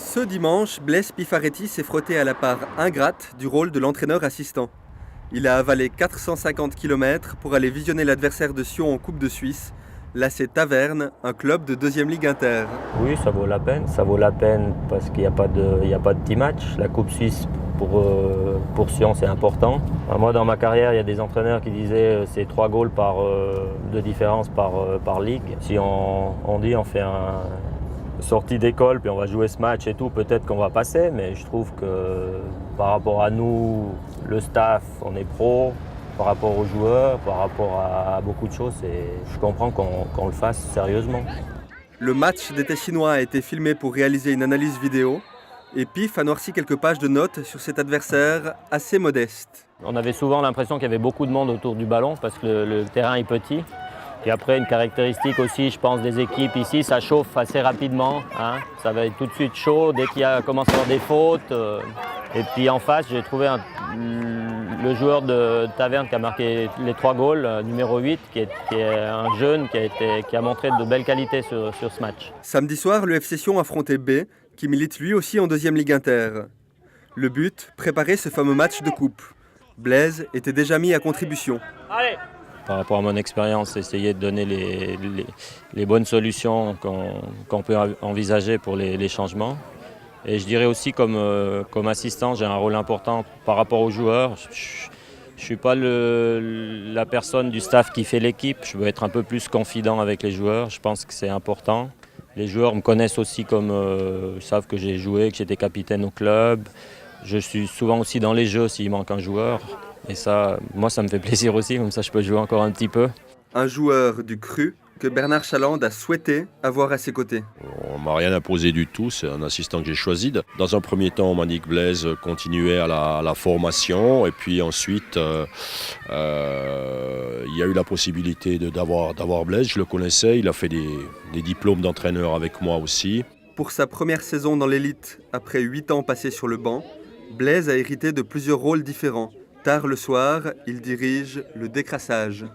Ce dimanche, Blaise Pifaretti s'est frotté à la part ingrate du rôle de l'entraîneur assistant. Il a avalé 450 km pour aller visionner l'adversaire de Sion en Coupe de Suisse, l'AC Taverne, un club de 2e Ligue Inter. Oui, ça vaut la peine. Ça vaut la peine parce qu'il n'y a pas de petit match. La Coupe Suisse pour Sion, c'est important. Moi, dans ma carrière, il y a des entraîneurs qui disaient c'est 3 goals de différence par ligue. Si on dit on fait une sortie d'école puis on va jouer ce match et tout, peut-être qu'on va passer, mais je trouve que par rapport à nous, le staff, on est pro. Par rapport aux joueurs, par rapport à beaucoup de choses, je comprends qu'on le fasse sérieusement. Le match des Tessinois a été filmé pour réaliser une analyse vidéo et Pif a noirci quelques pages de notes sur cet adversaire assez modeste. On avait souvent l'impression qu'il y avait beaucoup de monde autour du ballon parce que le terrain est petit. Et après, une caractéristique aussi, je pense, des équipes ici, ça chauffe assez rapidement. Ça va être tout de suite chaud dès qu'il commence à y avoir des fautes. Et puis en face, j'ai trouvé le joueur de Taverne qui a marqué les 3 goals, numéro 8, qui est un jeune qui a montré de belles qualités sur ce match. Samedi soir, le FC Sion affrontait B, qui milite lui aussi en 2e Ligue Inter. Le but, préparer ce fameux match de coupe. Blaise était déjà mis à contribution. Allez. Par rapport à mon expérience, essayer de donner les bonnes solutions qu'on peut envisager pour les changements. Et je dirais aussi comme assistant, j'ai un rôle important par rapport aux joueurs. Je ne suis pas la personne du staff qui fait l'équipe. Je veux être un peu plus confident avec les joueurs. Je pense que c'est important. Les joueurs me connaissent aussi savent que j'ai joué, que j'étais capitaine au club. Je suis souvent aussi dans les jeux s'il manque un joueur. Et ça, moi, ça me fait plaisir aussi. Comme ça, je peux jouer encore un petit peu. Un joueur du cru que Bernard Chalande a souhaité avoir à ses côtés. On ne m'a rien imposé du tout, c'est un assistant que j'ai choisi. Dans un premier temps, on m'a dit que Blaise continuait à la formation et puis ensuite, il y a eu la possibilité d'avoir Blaise, je le connaissais, il a fait des diplômes d'entraîneur avec moi aussi. Pour sa première saison dans l'élite, après 8 ans passés sur le banc, Blaise a hérité de plusieurs rôles différents. Tard le soir, il dirige le décrassage.